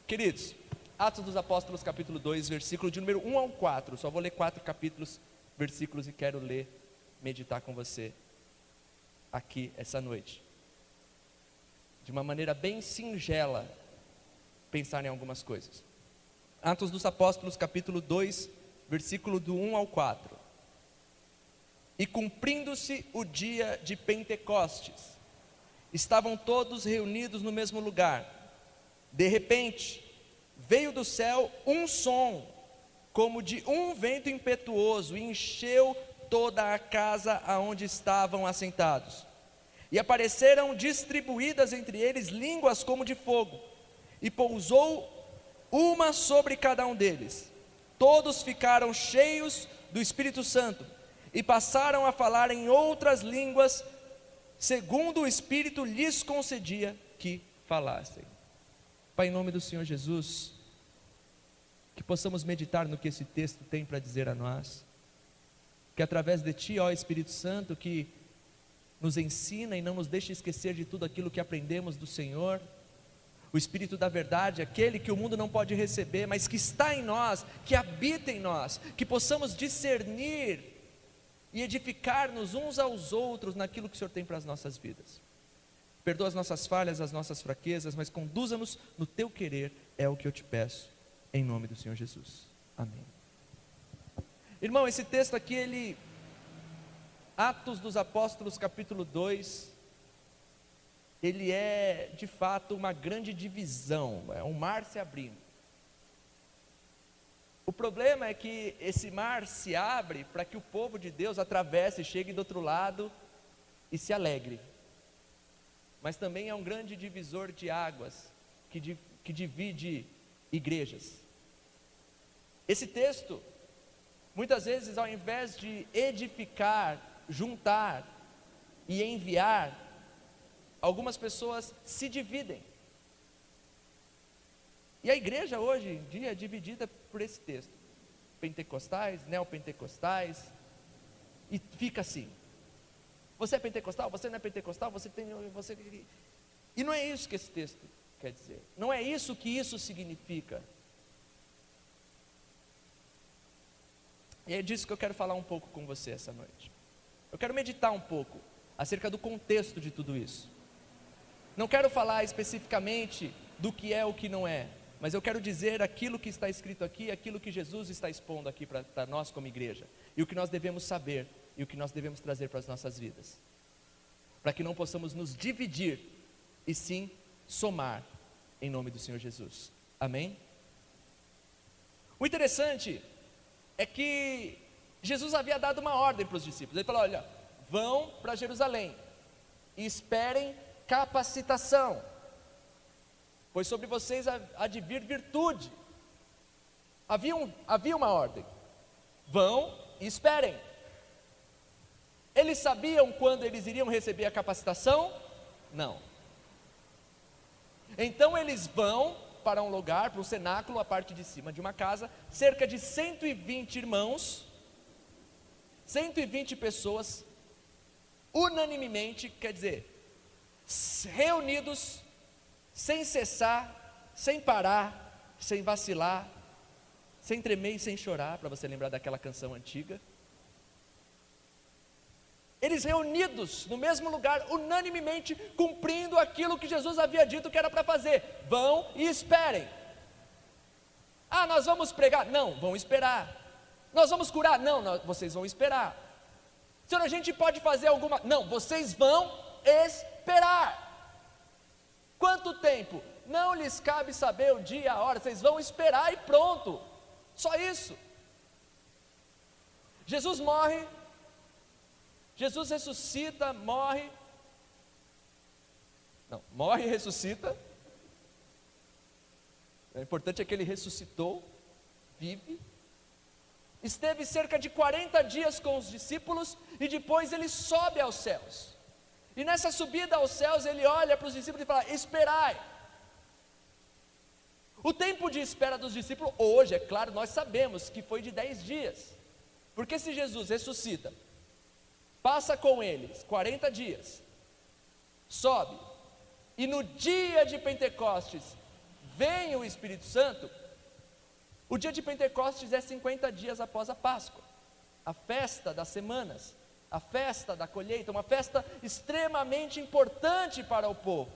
Queridos, Atos dos Apóstolos capítulo 2, versículo de número 1 ao 4, só vou ler 4 capítulos, versículos, e quero ler, meditar com você aqui essa noite, de uma maneira bem singela, pensar em algumas coisas. Atos dos Apóstolos capítulo 2, versículo do 1 ao 4. E cumprindo-se o dia de Pentecostes, estavam todos reunidos no mesmo lugar. De repente, veio do céu um som, como de um vento impetuoso, e encheu toda a casa aonde estavam assentados. E apareceram distribuídas entre eles línguas como de fogo, e pousou uma sobre cada um deles. Todos ficaram cheios do Espírito Santo, e passaram a falar em outras línguas, segundo o Espírito lhes concedia que falassem. Pai, em nome do Senhor Jesus, que possamos meditar no que esse texto tem para dizer a nós, que através de Ti, ó Espírito Santo, que nos ensina e não nos deixa esquecer de tudo aquilo que aprendemos do Senhor, o Espírito da verdade, aquele que o mundo não pode receber, mas que está em nós, que habita em nós, que possamos discernir e edificar-nos uns aos outros naquilo que o Senhor tem para as nossas vidas. Perdoa as nossas falhas, as nossas fraquezas, mas conduza-nos no Teu querer, é o que eu te peço, em nome do Senhor Jesus, amém. Irmão, esse texto aqui, Atos dos Apóstolos capítulo 2, ele é de fato uma grande divisão, é um mar se abrindo. O problema é que esse mar se abre para que o povo de Deus atravesse, chegue do outro lado e se alegre. Mas também é um grande divisor de águas que divide igrejas. Esse texto, muitas vezes, ao invés de edificar, juntar e enviar, algumas pessoas se dividem. E a igreja hoje em dia é dividida por esse texto: pentecostais, neopentecostais, e fica assim: você é pentecostal, você não é pentecostal, e não é isso que esse texto quer dizer, não é isso que isso significa. E é disso que eu quero falar um pouco com você essa noite. Eu quero meditar um pouco acerca do contexto de tudo isso. Não quero falar especificamente do que é ou o que não é, mas eu quero dizer aquilo que está escrito aqui, aquilo que Jesus está expondo aqui para nós como igreja, e o que nós devemos saber, e o que nós devemos trazer para as nossas vidas, para que não possamos nos dividir, e sim somar, em nome do Senhor Jesus, amém? O interessante é que Jesus havia dado uma ordem para os discípulos. Ele falou: olha, vão para Jerusalém e esperem capacitação, pois sobre vocês há de vir virtude. Havia uma ordem: vão e esperem. Eles sabiam quando eles iriam receber a capacitação? Não. Então eles vão para um lugar, para um cenáculo, a parte de cima de uma casa, cerca de 120 irmãos, 120 pessoas, unanimemente, quer dizer, reunidos, sem cessar, sem parar, sem vacilar, sem tremer e sem chorar, para você lembrar daquela canção antiga. Eles reunidos no mesmo lugar, unanimemente, cumprindo aquilo que Jesus havia dito que era para fazer: vão e esperem. Ah, nós vamos pregar? Não, vão esperar. Nós vamos curar? Não, vocês vão esperar. Senhor, a gente pode fazer alguma? Não, vocês vão esperar. Quanto tempo? Não lhes cabe saber o dia, a hora, vocês vão esperar e pronto. Só isso. Jesus morre, Jesus ressuscita, morre e ressuscita. O importante é que ele ressuscitou, vive. Esteve cerca de 40 dias com os discípulos e depois ele sobe aos céus. E nessa subida aos céus ele olha para os discípulos e fala: esperai. O tempo de espera dos discípulos hoje, é claro, nós sabemos que foi de 10 dias. Porque se Jesus ressuscita, passa com eles 40 dias, sobe, e no dia de Pentecostes vem o Espírito Santo, o dia de Pentecostes é 50 dias após a Páscoa, a festa das semanas, a festa da colheita, uma festa extremamente importante para o povo,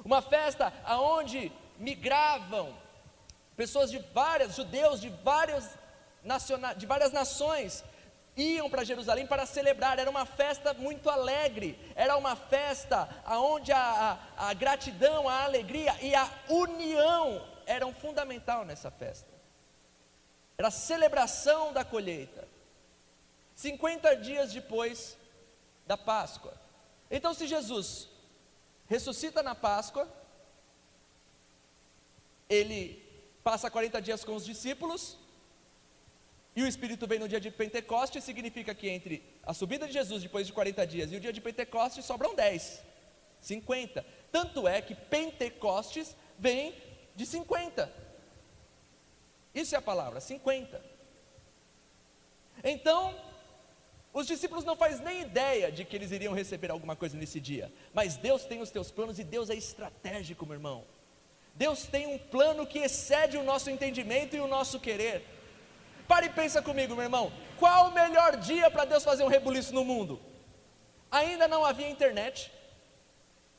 uma festa aonde migravam pessoas judeus de várias nações, iam para Jerusalém para celebrar. Era uma festa muito alegre, era uma festa onde a gratidão, a alegria e a união eram fundamental nessa festa. Era a celebração da colheita, 50 dias depois da Páscoa. Então, se Jesus ressuscita na Páscoa, ele passa 40 dias com os discípulos, e o Espírito vem no dia de Pentecostes, significa que entre a subida de Jesus depois de 40 dias e o dia de Pentecostes sobram 10, 50. Tanto é que Pentecostes vem de 50. Isso é a palavra, 50. Então, os discípulos não fazem nem ideia de que eles iriam receber alguma coisa nesse dia, mas Deus tem os teus planos e Deus é estratégico, meu irmão. Deus tem um plano que excede o nosso entendimento e o nosso querer. Para e pensa comigo, meu irmão, qual o melhor dia para Deus fazer um rebuliço no mundo? Ainda não havia internet,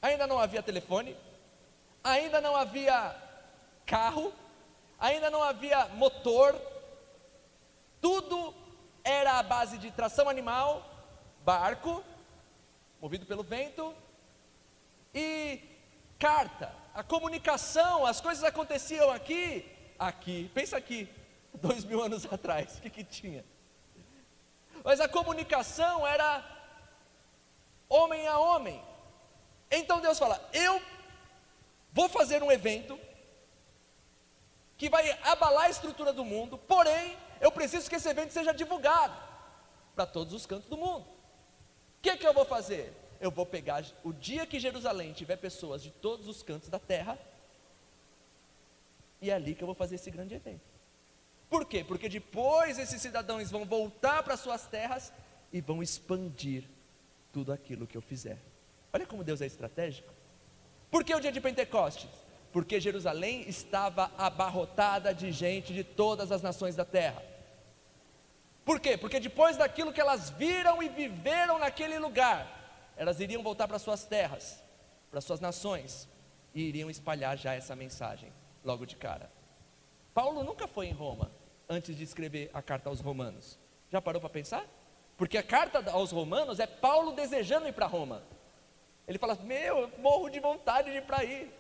ainda não havia telefone, ainda não havia carro, ainda não havia motor, tudo era à base de tração animal, barco, movido pelo vento, e carta. A comunicação, as coisas aconteciam aqui, pensa aqui, 2000 anos atrás, o que tinha? Mas a comunicação era homem a homem. Então Deus fala, eu vou fazer um evento que vai abalar a estrutura do mundo, porém, eu preciso que esse evento seja divulgado para todos os cantos do mundo. O que eu vou fazer? Eu vou pegar o dia que Jerusalém tiver pessoas de todos os cantos da terra, e é ali que eu vou fazer esse grande evento. Por quê? Porque depois esses cidadãos vão voltar para suas terras e vão expandir tudo aquilo que eu fizer. Olha como Deus é estratégico. Por que o dia de Pentecostes? Porque Jerusalém estava abarrotada de gente de todas as nações da terra. Por quê? Porque depois daquilo que elas viram e viveram naquele lugar, elas iriam voltar para suas terras, para suas nações, e iriam espalhar já essa mensagem logo de cara. Paulo nunca foi em Roma antes de escrever a carta aos Romanos. Já parou para pensar? Porque a carta aos Romanos é Paulo desejando ir para Roma. Ele fala, eu morro de vontade de ir para aí.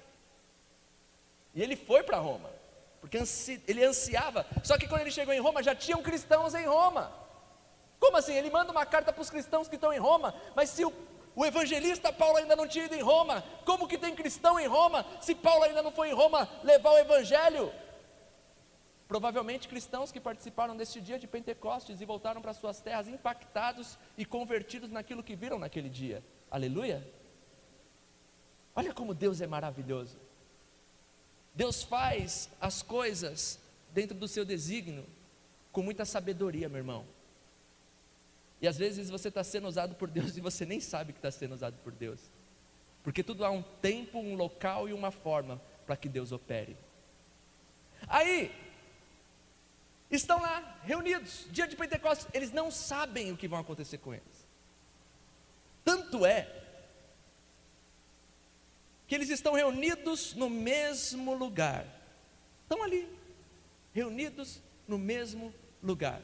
E ele foi para Roma, porque ele ansiava. Só que quando ele chegou em Roma, já tinham cristãos em Roma. Como assim? Ele manda uma carta para os cristãos que estão em Roma, mas se o evangelista Paulo ainda não tinha ido em Roma, como que tem cristão em Roma, se Paulo ainda não foi em Roma levar o evangelho? Provavelmente cristãos que participaram deste dia de Pentecostes e voltaram para suas terras impactados e convertidos naquilo que viram naquele dia. Aleluia! Olha como Deus é maravilhoso. Deus faz as coisas dentro do seu desígnio com muita sabedoria, meu irmão. E às vezes você está sendo usado por Deus e você nem sabe que está sendo usado por Deus, porque tudo há um tempo, um local e uma forma para que Deus opere. Aí estão lá reunidos, dia de Pentecostes, eles não sabem o que vai acontecer com eles. Tanto é que eles estão reunidos no mesmo lugar. Estão ali, reunidos no mesmo lugar.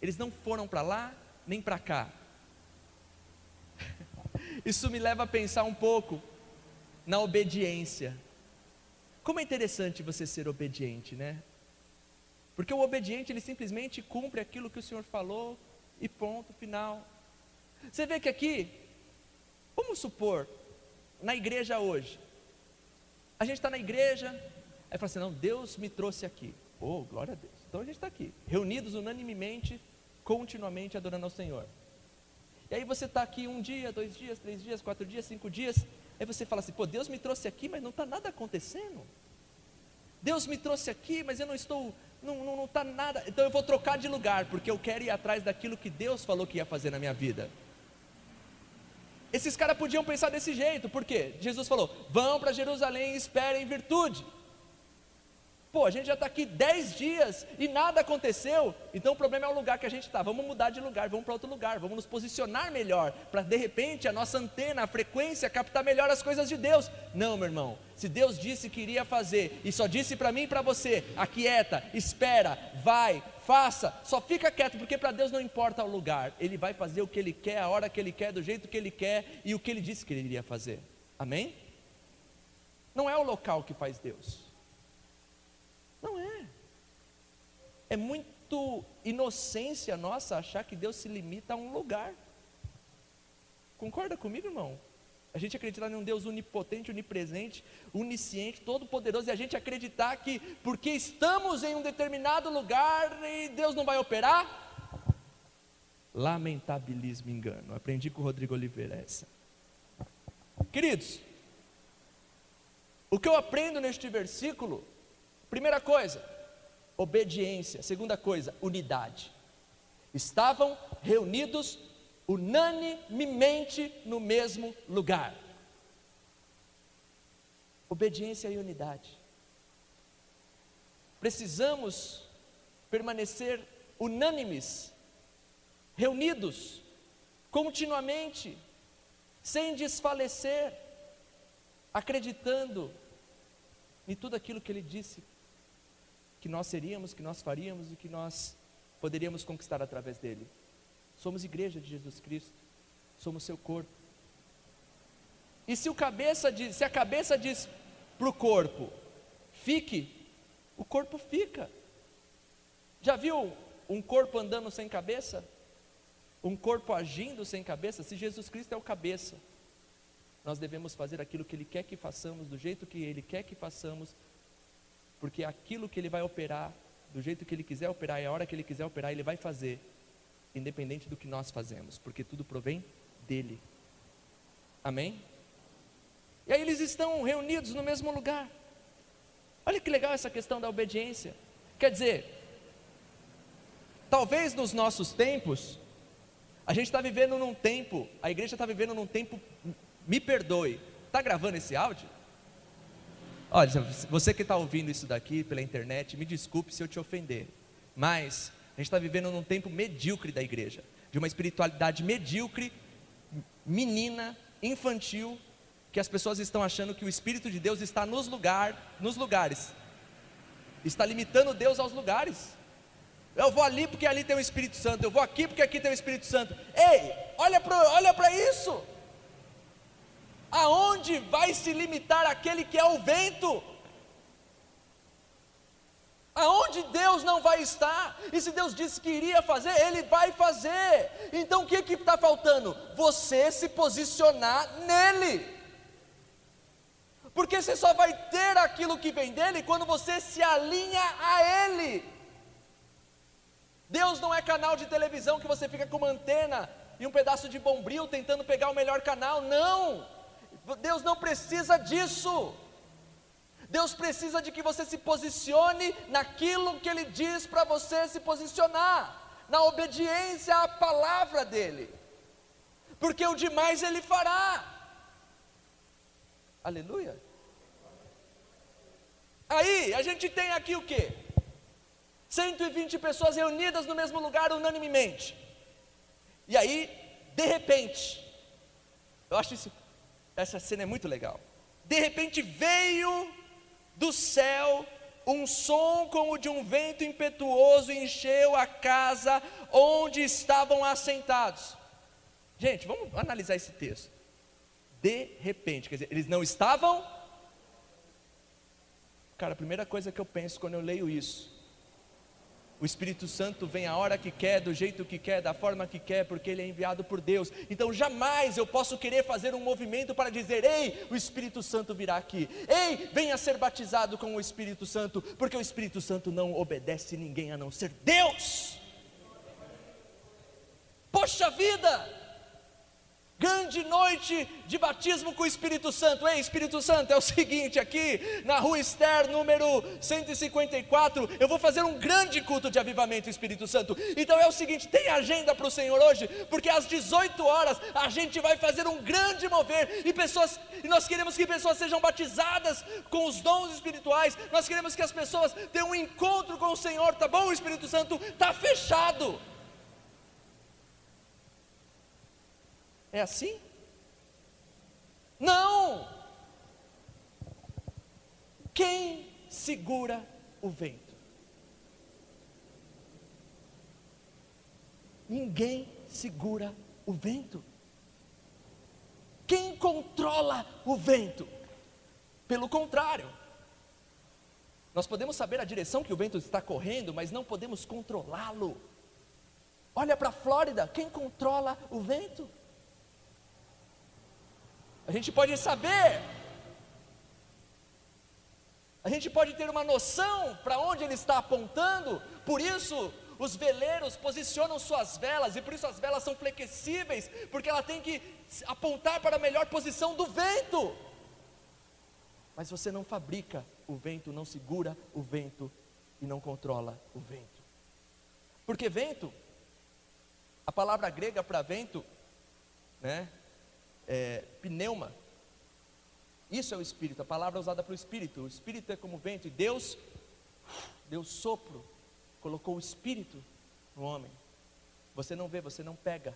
Eles não foram para lá, nem para cá. Isso me leva a pensar um pouco na obediência. Como é interessante você ser obediente, né? Porque o obediente, ele simplesmente cumpre aquilo que o Senhor falou e ponto, final. Você vê que aqui, vamos supor, na igreja hoje, a gente está na igreja, aí fala assim, não, Deus me trouxe aqui. Oh, glória a Deus. Então a gente está aqui, reunidos unanimemente, continuamente adorando ao Senhor. E aí você está aqui 1 dia, 2 dias, 3 dias, 4 dias, 5 dias, aí você fala assim, Deus me trouxe aqui, mas não está nada acontecendo. Deus me trouxe aqui, mas eu não estou, não está nada, então eu vou trocar de lugar, porque eu quero ir atrás daquilo que Deus falou que ia fazer na minha vida. Esses caras podiam pensar desse jeito, por quê? Jesus falou, vão para Jerusalém e esperem virtude. Pô, a gente já está aqui 10 dias e nada aconteceu, então o problema é o lugar que a gente está. Vamos mudar de lugar, vamos para outro lugar, vamos nos posicionar melhor, para de repente a nossa antena, a frequência, captar melhor as coisas de Deus. Não, meu irmão, se Deus disse que iria fazer, e só disse para mim e para você, aquieta, espera, vai, faça, só fica quieto, porque para Deus não importa o lugar, Ele vai fazer o que Ele quer, a hora que Ele quer, do jeito que Ele quer, e o que Ele disse que Ele iria fazer, amém? Não é o local que faz Deus. Não é. É muito inocência nossa achar que Deus se limita a um lugar. Concorda comigo, irmão? A gente acreditar em um Deus onipotente, onipresente, onisciente, todo-poderoso, e a gente acreditar que porque estamos em um determinado lugar e Deus não vai operar? Lamentabilíssimo engano. Aprendi com o Rodrigo Oliveira essa. Queridos, o que eu aprendo neste versículo: primeira coisa, obediência. Segunda coisa, unidade. Estavam reunidos unanimemente no mesmo lugar. Obediência e unidade. Precisamos permanecer unânimes, reunidos, continuamente, sem desfalecer, acreditando em tudo aquilo que Ele disse que nós seríamos, que nós faríamos e que nós poderíamos conquistar através dele. Somos igreja de Jesus Cristo, somos seu corpo. E se a cabeça diz para o corpo, fique, o corpo fica. Já viu um corpo andando sem cabeça? Um corpo agindo sem cabeça? Se Jesus Cristo é o cabeça, nós devemos fazer aquilo que Ele quer que façamos, do jeito que Ele quer que façamos, porque aquilo que Ele vai operar, do jeito que Ele quiser operar, e a hora que Ele quiser operar, Ele vai fazer, independente do que nós fazemos, porque tudo provém dEle. Amém? E aí eles estão reunidos no mesmo lugar. Olha que legal essa questão da obediência. Quer dizer, talvez nos nossos tempos, a gente está vivendo num tempo, a igreja está vivendo num tempo, me perdoe, está gravando esse áudio? Olha, você que está ouvindo isso daqui pela internet, me desculpe se eu te ofender, mas a gente está vivendo num tempo medíocre da igreja, de uma espiritualidade medíocre, menina, infantil, que as pessoas estão achando que o Espírito de Deus está nos lugares, está limitando Deus aos lugares. Eu vou ali porque ali tem o Espírito Santo, eu vou aqui porque aqui tem o Espírito Santo. Ei, olha para isso. Aonde vai se limitar aquele que é o vento? Aonde Deus não vai estar? E se Deus disse que iria fazer, Ele vai fazer. Então o que está faltando? Você se posicionar nele, porque você só vai ter aquilo que vem dele quando você se alinha a Ele. Deus não é canal de televisão que você fica com uma antena e um pedaço de bombril tentando pegar o melhor canal. Não, Deus não precisa disso. Deus precisa de que você se posicione naquilo que Ele diz para você se posicionar, na obediência à palavra dEle, porque o demais Ele fará. Aleluia. Aí a gente tem aqui o quê? 120 pessoas reunidas no mesmo lugar unanimemente. E aí, de repente, eu acho essa cena é muito legal. De repente veio do céu um som como de um vento impetuoso, e encheu a casa onde estavam assentados. Gente, vamos analisar esse texto. De repente, quer dizer, eles não estavam. Cara, a primeira coisa que eu penso quando eu leio isso: o Espírito Santo vem a hora que quer, do jeito que quer, da forma que quer, porque Ele é enviado por Deus. Então jamais eu posso querer fazer um movimento para dizer: ei, o Espírito Santo virá aqui, ei, venha ser batizado com o Espírito Santo, porque o Espírito Santo não obedece ninguém a não ser Deus. Poxa vida! Grande noite de batismo com o Espírito Santo. Ei, Espírito Santo, é o seguinte, aqui na Rua Esther, número 154, eu vou fazer um grande culto de avivamento, Espírito Santo. Então é o seguinte, tem agenda para o Senhor hoje? Porque às 18 horas a gente vai fazer um grande mover, e nós queremos que pessoas sejam batizadas com os dons espirituais, nós queremos que as pessoas tenham um encontro com o Senhor, tá bom, Espírito Santo? Está fechado. É assim? Não! Quem segura o vento? Ninguém segura o vento. Quem controla o vento? Pelo contrário, nós podemos saber a direção que o vento está correndo, mas não podemos controlá-lo. Olha para a Flórida, quem controla o vento? A gente pode saber, a gente pode ter uma noção para onde ele está apontando. Por isso os veleiros posicionam suas velas, e por isso as velas são flexíveis, porque ela tem que apontar para a melhor posição do vento. Mas você não fabrica o vento, não segura o vento e não controla o vento. Porque vento, a palavra grega para vento, pneuma, isso é o Espírito, a palavra usada para o Espírito é como vento, e Deus deu sopro, colocou o Espírito no homem. Você não vê, você não pega.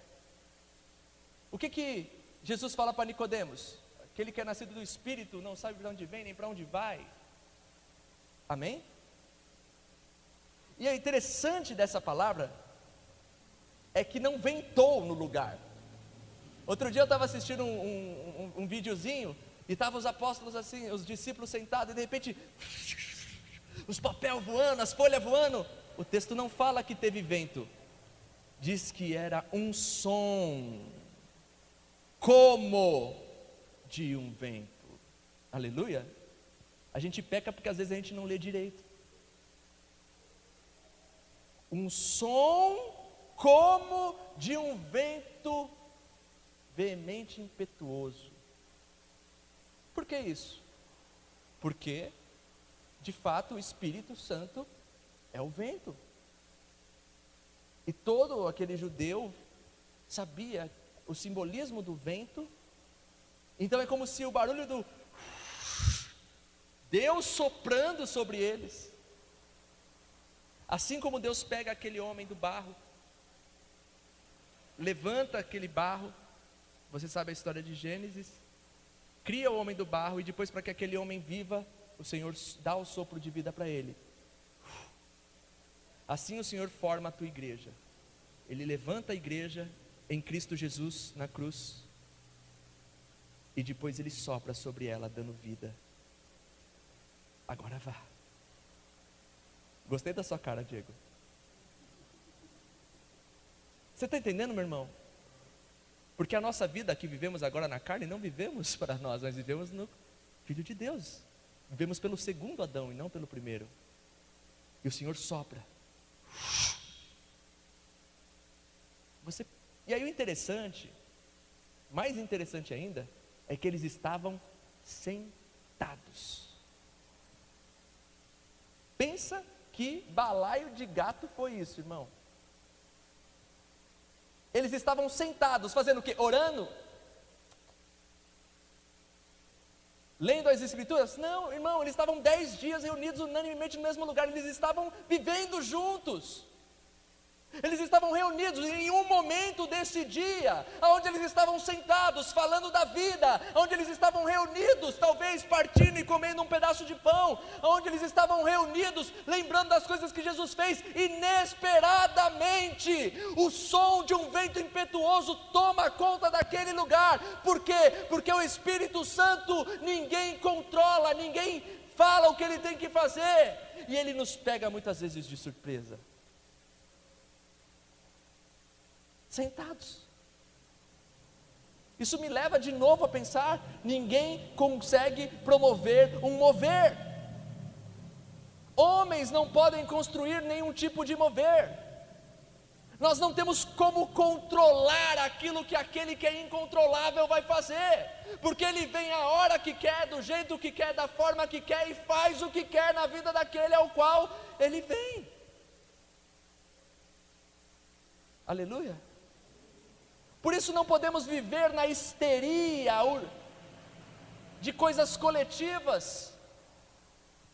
O que Jesus fala para Nicodemos? Aquele que é nascido do Espírito não sabe para onde vem nem para onde vai. Amém? E é interessante dessa palavra é que não ventou no lugar. Outro dia eu estava assistindo um videozinho, e estavam os apóstolos assim, os discípulos sentados, e de repente, os papéis voando, as folhas voando. O texto não fala que teve vento, diz que era um som, como de um vento. Aleluia. A gente peca porque às vezes a gente não lê direito. Um som como de um vento veemente e impetuoso. Por que isso? Porque, de fato, o Espírito Santo é o vento. E todo aquele judeu sabia o simbolismo do vento. Então é como se o barulho do Deus soprando sobre eles. Assim como Deus pega aquele homem do barro, levanta aquele barro. Você sabe a história de Gênesis, cria o homem do barro, e depois, para que aquele homem viva, o Senhor dá o sopro de vida para ele. Assim o Senhor forma a tua igreja. Ele levanta a igreja em Cristo Jesus na cruz, e depois Ele sopra sobre ela, dando vida. Agora vá. Gostei da sua cara, Diego. Você está entendendo, meu irmão? Porque a nossa vida que vivemos agora na carne, não vivemos para nós, nós vivemos no Filho de Deus. Vivemos pelo segundo Adão e não pelo primeiro. E o Senhor sopra. E aí o interessante, mais interessante ainda, é que eles estavam sentados. Pensa que balaio de gato foi isso, irmão. Eles estavam sentados, fazendo o quê? Orando? Lendo as Escrituras? Não, irmão, eles estavam 10 dias reunidos unanimemente no mesmo lugar. Eles estavam vivendo juntos. Eles estavam reunidos em um momento desse dia, onde eles estavam sentados, falando da vida, onde eles estavam reunidos, talvez partindo e comendo um pedaço de pão, onde eles estavam reunidos, lembrando das coisas que Jesus fez. Inesperadamente, o som de um vento impetuoso toma conta daquele lugar. Por quê? Porque o Espírito Santo, ninguém controla, ninguém fala o que ele tem que fazer, e ele nos pega muitas vezes de surpresa. Sentados. Isso me leva de novo a pensar: ninguém consegue promover um mover. Homens não podem construir nenhum tipo de mover. Nós não temos como controlar aquilo que aquele que é incontrolável vai fazer, porque ele vem a hora que quer, do jeito que quer, da forma que quer e faz o que quer na vida daquele ao qual ele vem. Aleluia. Por isso não podemos viver na histeria de coisas coletivas,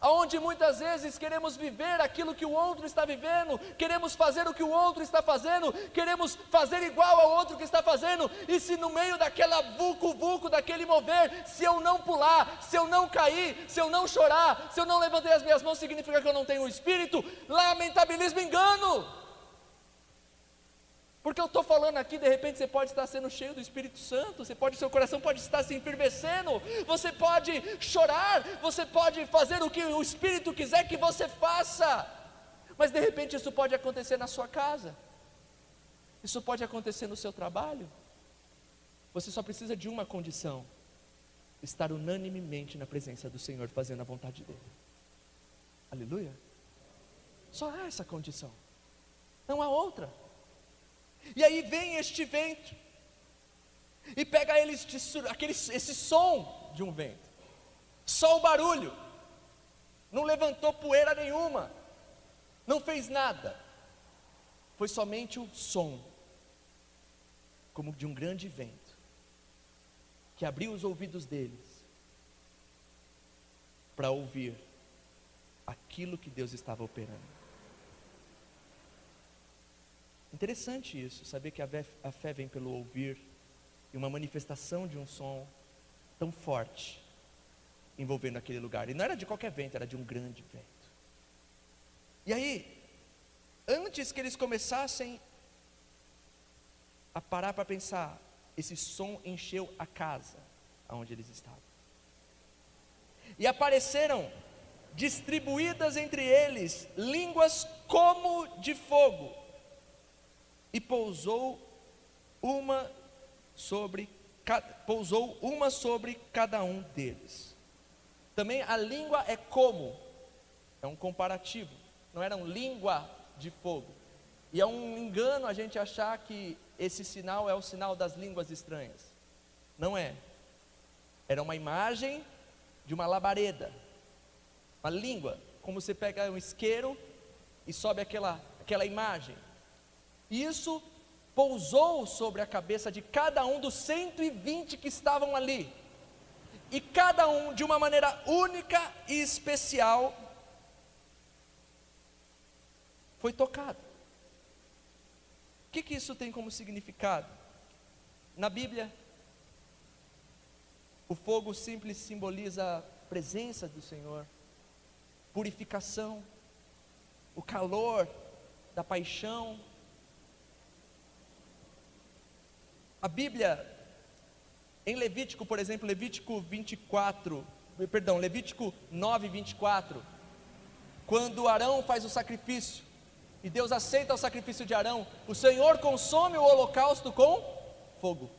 aonde muitas vezes queremos viver aquilo que o outro está vivendo, queremos fazer o que o outro está fazendo, queremos fazer igual ao outro que está fazendo, e se no meio daquela vulco, daquele mover, se eu não pular, se eu não cair, se eu não chorar, se eu não levantei as minhas mãos, significa que eu não tenho o Espírito. Lamentabilismo, engano. Porque eu estou falando aqui, de repente você pode estar sendo cheio do Espírito Santo, seu coração pode estar se enfervescendo, você pode chorar, você pode fazer o que o Espírito quiser que você faça, mas de repente isso pode acontecer na sua casa, isso pode acontecer no seu trabalho. Você só precisa de uma condição: estar unanimemente na presença do Senhor, fazendo a vontade dEle. Aleluia. Só há essa condição, não há outra. E aí vem este vento e pega esse som de um vento, só o barulho, não levantou poeira nenhuma, não fez nada, foi somente o som, como de um grande vento, que abriu os ouvidos deles para ouvir aquilo que Deus estava operando. Interessante isso, saber que a fé vem pelo ouvir, e uma manifestação de um som tão forte, envolvendo aquele lugar, e não era de qualquer vento, era de um grande vento. E aí, antes que eles começassem a parar para pensar, esse som encheu a casa onde eles estavam, e apareceram distribuídas entre eles línguas como de fogo, e pousou uma sobre cada um deles. Também a língua é como, é um comparativo, não era língua de fogo, e é um engano a gente achar que esse sinal é o sinal das línguas estranhas. Não é, era uma imagem de uma labareda, uma língua, como você pega um isqueiro e sobe aquela imagem. Isso pousou sobre a cabeça de cada um dos 120 que estavam ali, e cada um de uma maneira única e especial foi tocado. O que isso tem como significado? Na Bíblia, o fogo simples simboliza a presença do Senhor, purificação, o calor da paixão. A Bíblia, em Levítico, por exemplo, Levítico 9, 24, quando Arão faz o sacrifício, e Deus aceita o sacrifício de Arão, o Senhor consome o holocausto com fogo.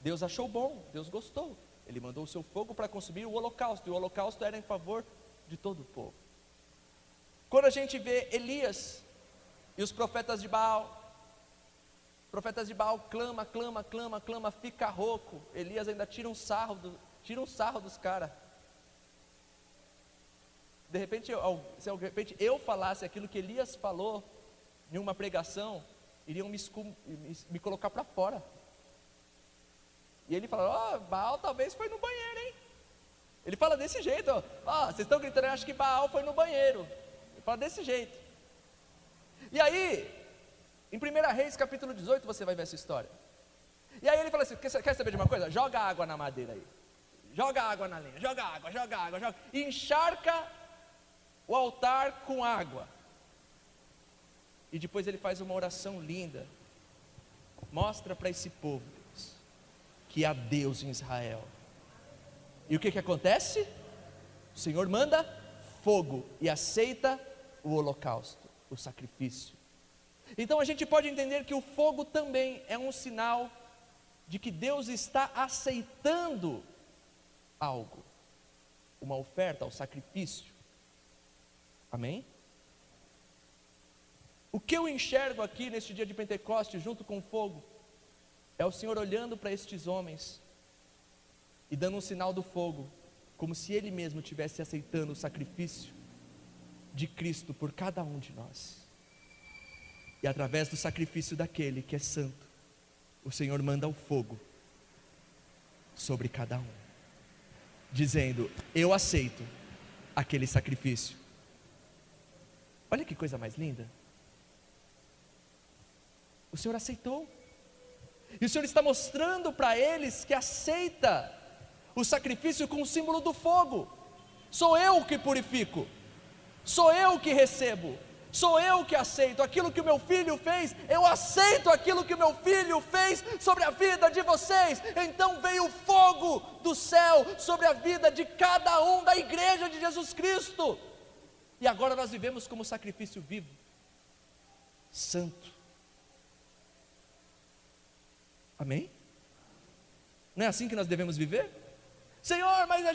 Deus achou bom, Deus gostou, Ele mandou o seu fogo para consumir o holocausto, e o holocausto era em favor de todo o povo. Quando a gente vê Elias e os profetas de Baal, clama, fica rouco. Elias ainda tira um sarro dos caras. De repente, se eu falasse aquilo que Elias falou em uma pregação, iriam me colocar para fora. E ele fala: Baal talvez foi no banheiro, hein? Ele fala desse jeito: vocês estão gritando, eu acho que Baal foi no banheiro. Ele fala desse jeito. E aí, em 1 Reis capítulo 18, você vai ver essa história. E aí ele fala assim: quer saber de uma coisa? Joga água na madeira aí, joga água na lenha, joga água, e encharca o altar com água. E depois ele faz uma oração linda, mostra para esse povo que há Deus em Israel. E o que acontece? O Senhor manda fogo e aceita o holocausto, o sacrifício. Então a gente pode entender que o fogo também é um sinal de que Deus está aceitando algo, uma oferta, o sacrifício. Amém? O que eu enxergo aqui neste dia de Pentecostes, junto com o fogo, é o Senhor olhando para estes homens e dando um sinal do fogo, como se Ele mesmo estivesse aceitando o sacrifício de Cristo por cada um de nós. E através do sacrifício daquele que é santo, o Senhor manda o fogo sobre cada um, dizendo: eu aceito aquele sacrifício. Olha que coisa mais linda. O Senhor aceitou, e o Senhor está mostrando para eles que aceita o sacrifício com o símbolo do fogo. Sou eu que purifico, sou eu que recebo, sou eu que aceito aquilo que o meu filho fez. Eu aceito aquilo que o meu filho fez sobre a vida de vocês. Então veio o fogo do céu sobre a vida de cada um da igreja de Jesus Cristo, e agora nós vivemos como sacrifício vivo, santo. Amém? Não é assim que nós devemos viver? Senhor, mas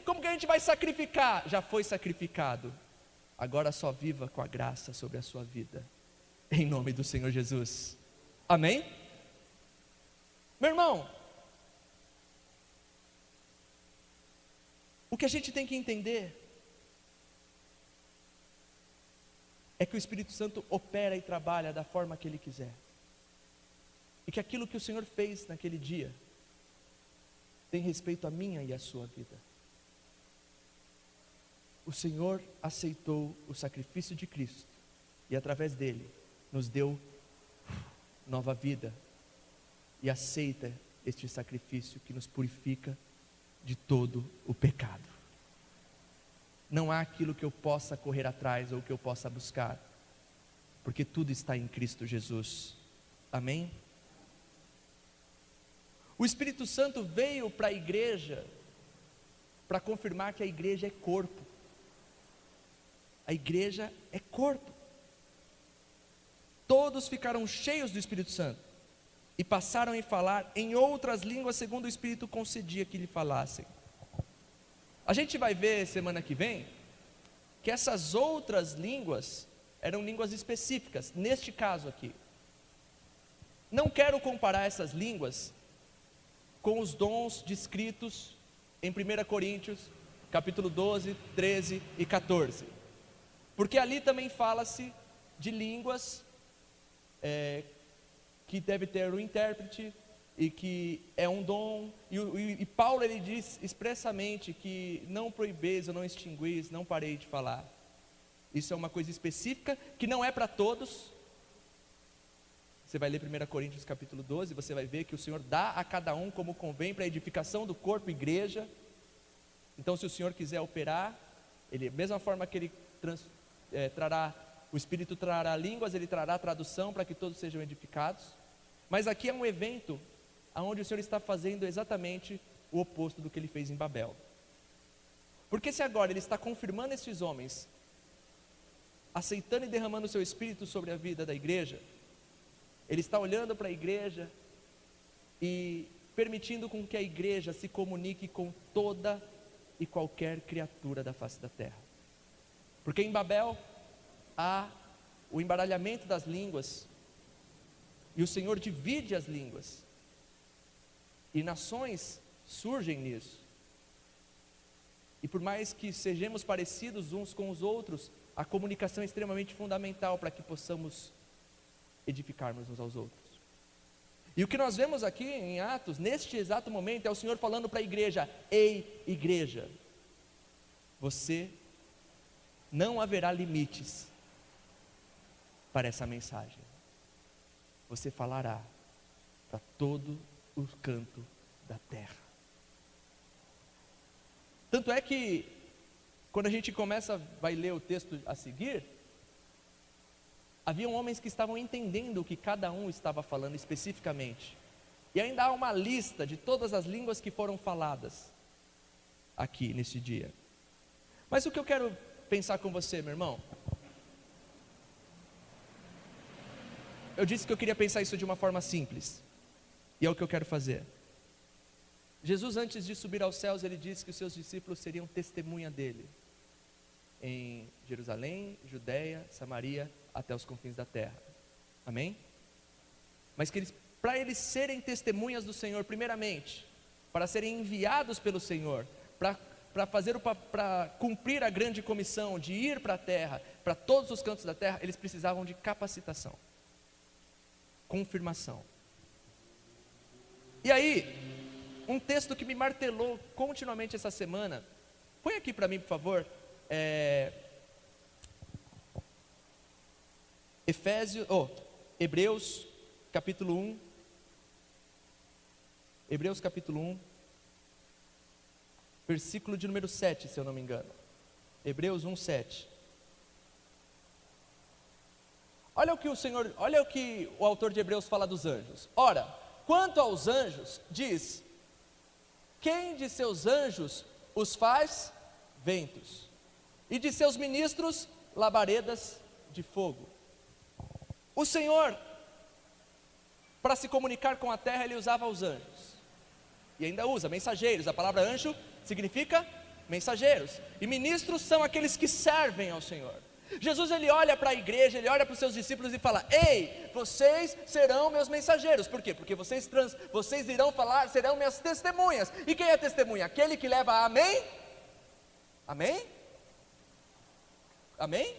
como que a gente vai sacrificar? Já foi sacrificado, agora só viva com a graça sobre a sua vida, em nome do Senhor Jesus. Amém? Meu irmão, o que a gente tem que entender é que o Espírito Santo opera e trabalha da forma que Ele quiser, e que aquilo que o Senhor fez naquele dia tem respeito à minha e à sua vida. O Senhor aceitou o sacrifício de Cristo, e através dele nos deu nova vida, e aceita este sacrifício que nos purifica de todo o pecado. Não há aquilo que eu possa correr atrás ou que eu possa buscar, porque tudo está em Cristo Jesus. Amém? O Espírito Santo veio para a igreja para confirmar que a igreja é corpo. A igreja é corpo. Todos ficaram cheios do Espírito Santo e passaram a falar em outras línguas segundo o Espírito concedia que lhe falassem. A gente vai ver semana que vem que essas outras línguas eram línguas específicas, neste caso aqui. Não quero comparar essas línguas com os dons descritos em 1 Coríntios, capítulo 12, 13 e 14. Porque ali também fala-se de línguas que deve ter um intérprete, e que é um dom, e Paulo ele diz expressamente que não proibeis ou não extinguis, não parei de falar. Isso é uma coisa específica que não é para todos. Você vai ler 1 Coríntios capítulo 12, você vai ver que o Senhor dá a cada um como convém para a edificação do corpo, igreja. Então se o Senhor quiser operar, da mesma forma que Ele o Espírito trará línguas, Ele trará tradução para que todos sejam edificados. Mas aqui é um evento onde o Senhor está fazendo exatamente o oposto do que Ele fez em Babel. Porque se agora Ele está confirmando esses homens, aceitando e derramando o seu Espírito sobre a vida da igreja, Ele está olhando para a igreja e permitindo com que a igreja se comunique com toda e qualquer criatura da face da terra. Porque em Babel há o embaralhamento das línguas, e o Senhor divide as línguas, e nações surgem nisso. E por mais que sejamos parecidos uns com os outros, a comunicação é extremamente fundamental para que possamos edificarmos uns aos outros. E o que nós vemos aqui em Atos, neste exato momento, é o Senhor falando para a igreja: ei, igreja, não haverá limites para essa mensagem. Você falará para todo o canto da terra. Tanto é que quando a gente vai ler o texto a seguir, haviam homens que estavam entendendo o que cada um estava falando especificamente. E ainda há uma lista de todas as línguas que foram faladas aqui nesse dia. Mas o que eu quero pensar com você, meu irmão, eu disse que eu queria pensar isso de uma forma simples, e é o que eu quero fazer. Jesus, antes de subir aos céus, Ele disse que os seus discípulos seriam testemunha dEle. em Jerusalém, Judeia, Samaria, até os confins da terra. Amém? Mas que para eles serem testemunhas do Senhor, primeiramente, para serem enviados pelo Senhor, para cumprir a grande comissão de ir para a terra, para todos os cantos da terra, eles precisavam de capacitação, confirmação. E aí, um texto que me martelou continuamente essa semana, põe aqui para mim, por favor, Hebreus capítulo 1, Hebreus capítulo 1, versículo de número 7, se eu não me engano. Hebreus 1, 7. Olha o que o autor de Hebreus fala dos anjos. Ora, quanto aos anjos, diz: quem de seus anjos os faz ventos, e de seus ministros labaredas de fogo. O Senhor, para se comunicar com a terra, ele usava os anjos, e ainda usa mensageiros. A palavra anjo significa mensageiros, e ministros são aqueles que servem ao Senhor. Jesus, ele olha para a igreja, ele olha para os seus discípulos e fala: ei, vocês serão meus mensageiros. Por quê? Porque vocês irão falar, serão minhas testemunhas. E quem é testemunha? Aquele que leva a amém? Amém? Amém?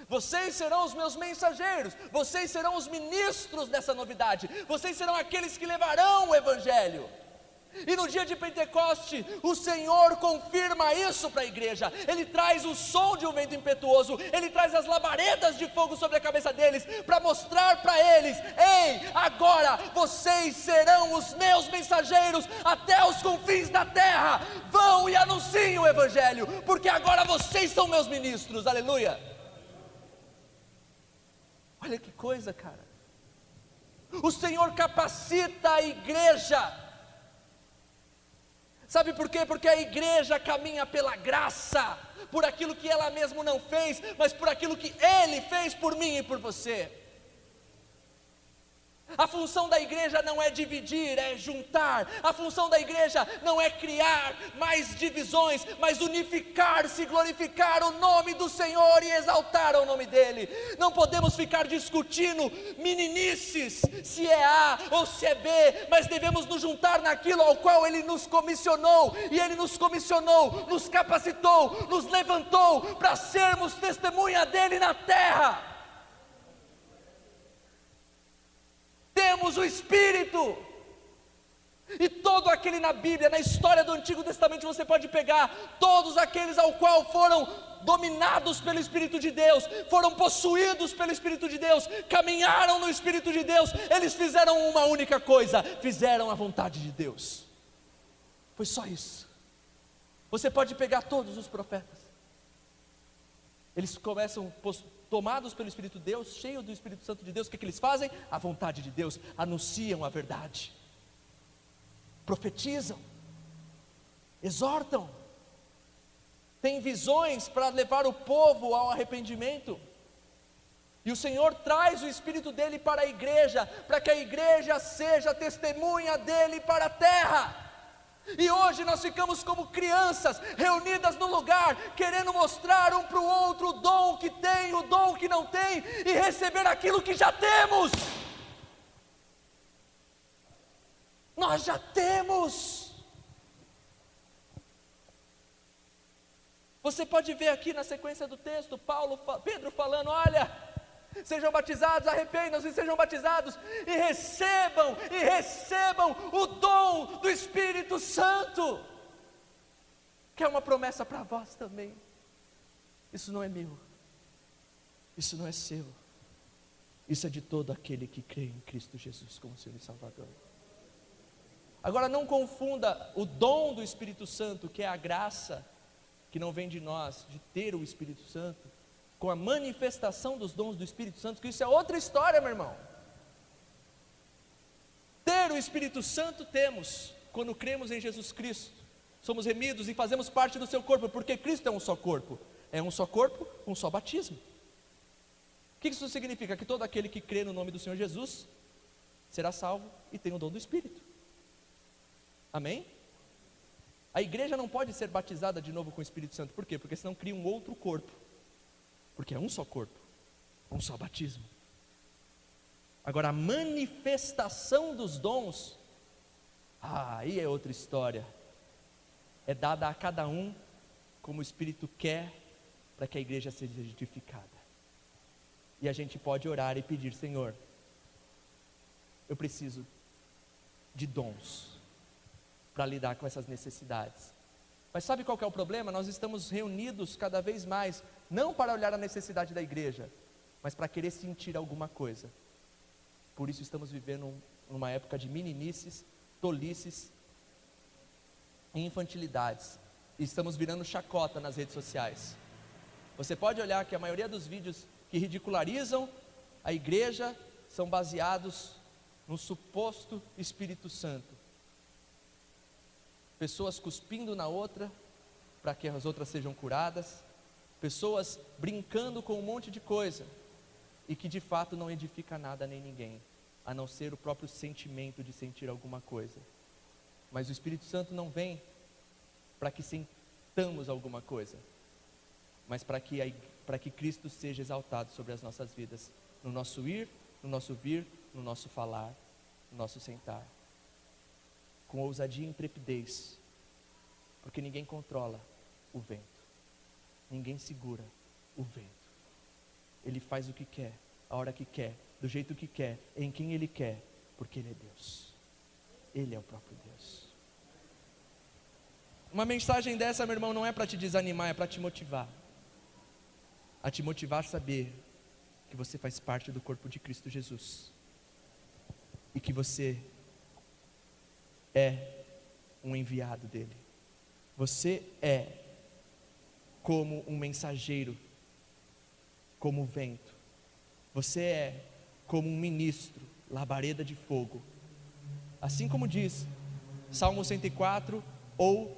Vocês serão os meus mensageiros, vocês serão os ministros dessa novidade, vocês serão aqueles que levarão o evangelho. E no dia de Pentecoste, o Senhor confirma isso para a igreja. Ele traz o som de um vento impetuoso, ele traz as labaredas de fogo sobre a cabeça deles, para mostrar para eles: ei, agora vocês serão os meus mensageiros até os confins da terra. Vão e anunciem o evangelho, porque agora vocês são meus ministros. Aleluia. Olha que coisa, cara. O Senhor capacita a igreja. Sabe por quê? Porque a igreja caminha pela graça, por aquilo que ela mesma não fez, mas por aquilo que Ele fez por mim e por você. A função da igreja não é dividir, é juntar. A função da igreja não é criar mais divisões, mas unificar-se, glorificar o nome do Senhor e exaltar o nome dEle. Não podemos ficar discutindo meninices, se é A ou se é B, mas devemos nos juntar naquilo ao qual Ele nos comissionou. E Ele nos comissionou, nos capacitou, nos levantou para sermos testemunha dEle na terra. Temos o Espírito, e todo aquele na Bíblia, na história do Antigo Testamento, você pode pegar todos aqueles ao qual foram dominados pelo Espírito de Deus, foram possuídos pelo Espírito de Deus, caminharam no Espírito de Deus. Eles fizeram uma única coisa: fizeram a vontade de Deus. Foi só isso. Você pode pegar todos os profetas, eles começam tomados pelo Espírito de Deus, cheios do Espírito Santo de Deus. O que eles fazem? A vontade de Deus, anunciam a verdade, profetizam, exortam, têm visões para levar o povo ao arrependimento. E o Senhor traz o Espírito dele para a igreja, para que a igreja seja testemunha dele para a terra. E hoje nós ficamos como crianças, reunidas no lugar, querendo mostrar um para o outro o dom que tem, o dom que não tem, e receber aquilo que já temos. Nós já temos. Você pode ver aqui na sequência do texto, Pedro falando: olha, sejam batizados, arrependam-se e sejam batizados, e recebam o dom do Espírito Santo, que é uma promessa para vós também. Isso não é meu, isso não é seu, isso é de todo aquele que crê em Cristo Jesus como Senhor e Salvador. Agora, não confunda o dom do Espírito Santo, que é a graça que não vem de nós, de ter o Espírito Santo, com a manifestação dos dons do Espírito Santo, que isso é outra história, meu irmão. Ter o Espírito Santo temos quando cremos em Jesus Cristo, somos remidos e fazemos parte do seu corpo, porque Cristo é um só corpo, um só batismo. O que isso significa? Que todo aquele que crê no nome do Senhor Jesus será salvo e tem o dom do Espírito. Amém? A igreja não pode ser batizada de novo com o Espírito Santo. Por quê? Porque senão cria um outro corpo. Porque é um só corpo, um só batismo. Agora, a manifestação dos dons, aí é outra história. É dada a cada um como o Espírito quer, para que a igreja seja edificada. E a gente pode orar e pedir: Senhor, eu preciso de dons para lidar com essas necessidades. Mas sabe qual que é o problema? Nós estamos reunidos cada vez mais, não para olhar a necessidade da igreja, mas para querer sentir alguma coisa. Por isso estamos vivendo numa época de meninices, tolices e infantilidades. E estamos virando chacota nas redes sociais. Você pode olhar que a maioria dos vídeos que ridicularizam a igreja são baseados no suposto Espírito Santo. Pessoas cuspindo na outra para que as outras sejam curadas, pessoas brincando com um monte de coisa e que de fato não edifica nada nem ninguém, a não ser o próprio sentimento de sentir alguma coisa. Mas o Espírito Santo não vem para que sintamos alguma coisa, mas para que Cristo seja exaltado sobre as nossas vidas, no nosso ir, no nosso vir, no nosso falar, no nosso sentar, com ousadia e intrepidez, porque ninguém controla o vento, ninguém segura o vento. Ele faz o que quer, a hora que quer, do jeito que quer, em quem Ele quer, porque Ele é Deus. Ele é o próprio Deus. Uma mensagem dessa, meu irmão, não é para te desanimar, é para te motivar. A te motivar a saber que você faz parte do corpo de Cristo Jesus. E que você é um enviado dele. Você é como um mensageiro, como o vento. Você é como um ministro, labareda de fogo. Assim como diz Salmo 104 ou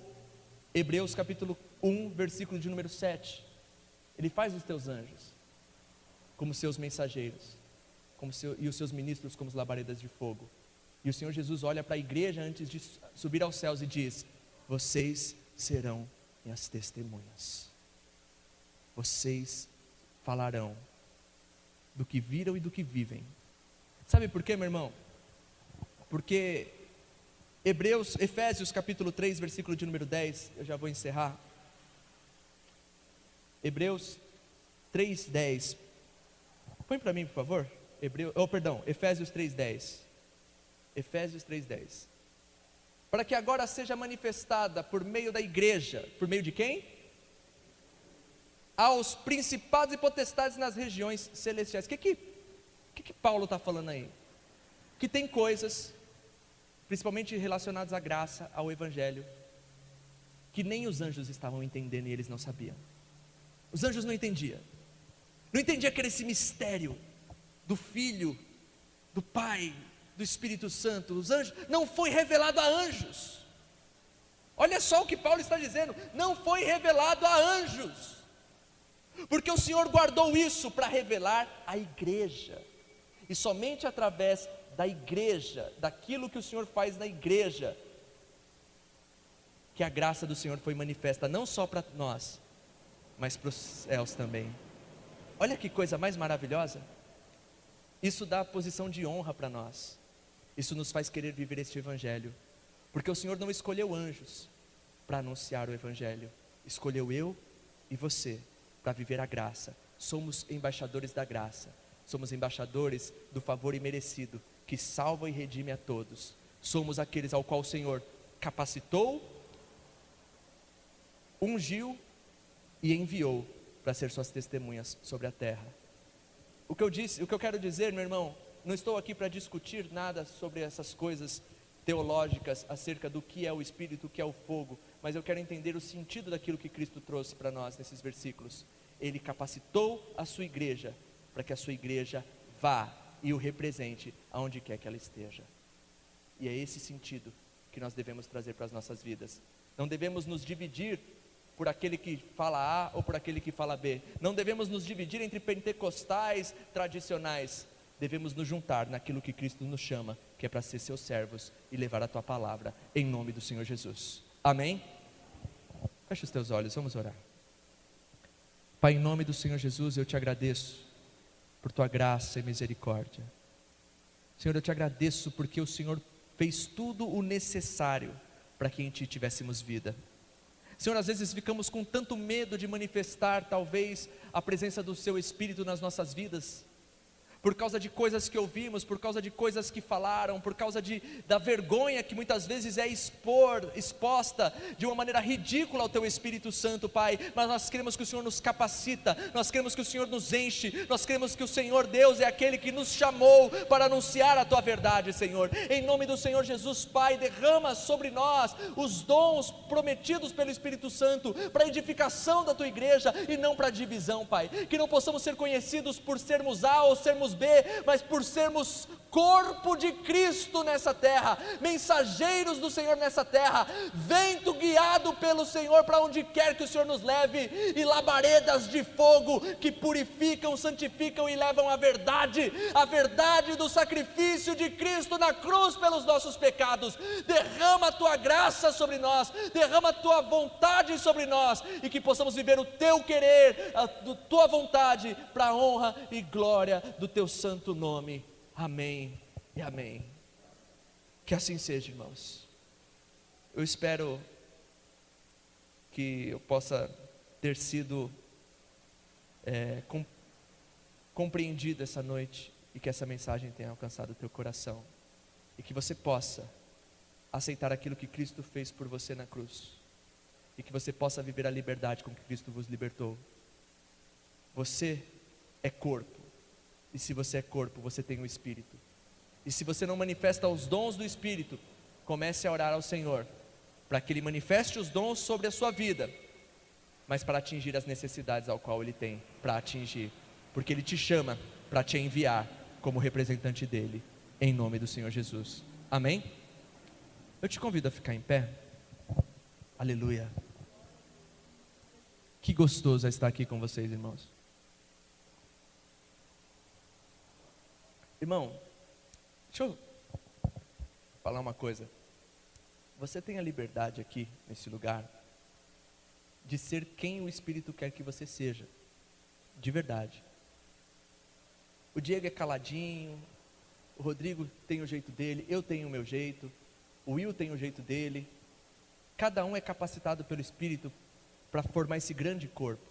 Hebreus capítulo 1, versículo de número 7. Ele faz os teus anjos como seus mensageiros, e os seus ministros como as labaredas de fogo. E o Senhor Jesus olha para a igreja antes de subir aos céus e diz: vocês serão minhas testemunhas. Vocês falarão do que viram e do que vivem. Sabe por quê, meu irmão? Porque Efésios capítulo 3, versículo de número 10, eu já vou encerrar. Hebreus 3:10. Põe para mim, por favor. Efésios 3:10. Efésios 3:10. Para que agora seja manifestada por meio da igreja, por meio de quem? Aos principados e potestades nas regiões celestiais. O que Paulo está falando aí? Que tem coisas, principalmente relacionadas à graça, ao evangelho, que nem os anjos estavam entendendo e eles não sabiam. Os anjos não entendiam que era esse mistério do Filho, do Pai, do Espírito Santo. Os anjos, não foi revelado a anjos. Olha só o que Paulo está dizendo: não foi revelado a anjos, porque o Senhor guardou isso para revelar à igreja, e somente através da igreja, daquilo que o Senhor faz na igreja, que a graça do Senhor foi manifesta, não só para nós, mas para os céus também. Olha que coisa mais maravilhosa. Isso dá posição de honra para nós. Isso nos faz querer viver este evangelho, porque o Senhor não escolheu anjos para anunciar o evangelho, escolheu eu e você para viver a graça. Somos embaixadores da graça, somos embaixadores do favor imerecido, que salva e redime a todos. Somos aqueles ao qual o Senhor capacitou, ungiu e enviou para ser suas testemunhas sobre a terra. O que eu quero dizer, meu irmão, não estou aqui para discutir nada sobre essas coisas teológicas acerca do que é o Espírito, o que é o fogo, mas eu quero entender o sentido daquilo que Cristo trouxe para nós nesses versículos. Ele capacitou a sua igreja para que a sua igreja vá e o represente aonde quer que ela esteja. E é esse sentido que nós devemos trazer para as nossas vidas. Não devemos nos dividir por aquele que fala A ou por aquele que fala B. Não devemos nos dividir entre pentecostais tradicionais. Devemos nos juntar naquilo que Cristo nos chama, que é para ser seus servos e levar a tua palavra, em nome do Senhor Jesus. Amém? Feche os teus olhos, vamos orar. Pai, em nome do Senhor Jesus, eu te agradeço por tua graça e misericórdia. Senhor, eu te agradeço porque o Senhor fez tudo o necessário para que em ti tivéssemos vida. Senhor, às vezes ficamos com tanto medo de manifestar talvez a presença do seu Espírito nas nossas vidas, por causa de coisas que ouvimos, por causa de coisas que falaram, por causa da vergonha que muitas vezes é exposta de uma maneira ridícula ao Teu Espírito Santo, Pai. Mas nós queremos que o Senhor nos capacita, nós queremos que o Senhor nos enche, nós queremos que o Senhor Deus é aquele que nos chamou para anunciar a Tua verdade, Senhor. Em nome do Senhor Jesus, Pai, derrama sobre nós os dons prometidos pelo Espírito Santo, para a edificação da Tua igreja e não para a divisão, Pai. Que não possamos ser conhecidos por sermos A ou sermos B, mas por sermos corpo de Cristo nessa terra, mensageiros do Senhor nessa terra, vento guiado pelo Senhor para onde quer que o Senhor nos leve, e labaredas de fogo que purificam, santificam e levam a verdade do sacrifício de Cristo na cruz pelos nossos pecados. Derrama a Tua graça sobre nós, derrama a Tua vontade sobre nós, e que possamos viver o Teu querer, a Tua vontade, para a honra e glória do Teu santo nome. Amém e amém. Que assim seja, irmãos. Eu espero que eu possa ter sido compreendido essa noite, e que essa mensagem tenha alcançado o teu coração, e que você possa aceitar aquilo que Cristo fez por você na cruz, e que você possa viver a liberdade com que Cristo vos libertou. Você é corpo, e se você é corpo, você tem o Espírito. E se você não manifesta os dons do Espírito, comece a orar ao Senhor, para que Ele manifeste os dons sobre a sua vida, mas para atingir as necessidades ao qual Ele tem para atingir, porque Ele te chama para te enviar como representante dEle, em nome do Senhor Jesus. Amém? Eu te convido a ficar em pé. Aleluia. Que gostoso é estar aqui com vocês, irmãos. Irmão, deixa eu falar uma coisa. Você tem a liberdade aqui, nesse lugar, de ser quem o Espírito quer que você seja, de verdade. O Diego é caladinho, o Rodrigo tem o jeito dele, eu tenho o meu jeito, o Will tem o jeito dele. Cada um é capacitado pelo Espírito para formar esse grande corpo.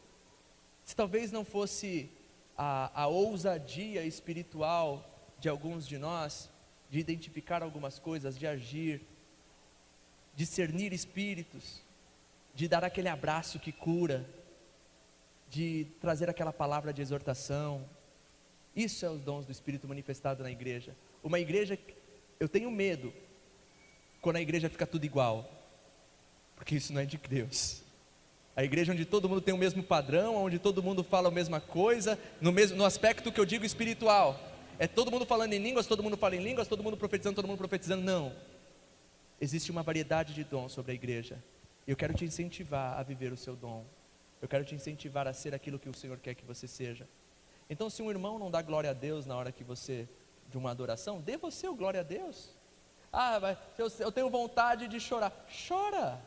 Se talvez não fosse a ousadia espiritual de alguns de nós, de identificar algumas coisas, de agir, discernir espíritos, de dar aquele abraço que cura, de trazer aquela palavra de exortação. Isso é os dons do Espírito manifestado na igreja. Uma igreja, eu tenho medo quando a igreja fica tudo igual, porque isso não é de Deus. A igreja onde todo mundo tem o mesmo padrão, onde todo mundo fala a mesma coisa, no aspecto que eu digo espiritual, é todo mundo falando em línguas, todo mundo fala em línguas, todo mundo profetizando, não. Existe uma variedade de dons sobre a igreja, e eu quero te incentivar a viver o seu dom, eu quero te incentivar a ser aquilo que o Senhor quer que você seja. Então, se um irmão não dá glória a Deus na hora que você, de uma adoração, dê você o glória a Deus. Eu tenho vontade de chorar, chora.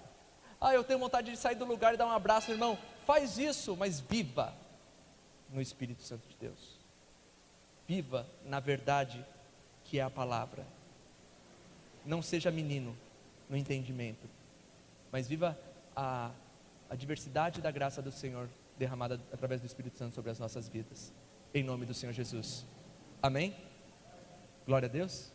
Eu tenho vontade de sair do lugar e dar um abraço, irmão, faz isso, mas viva no Espírito Santo de Deus. Viva na verdade que é a palavra. Não seja menino no entendimento, mas viva a diversidade da graça do Senhor derramada através do Espírito Santo sobre as nossas vidas, em nome do Senhor Jesus. Amém? Glória a Deus.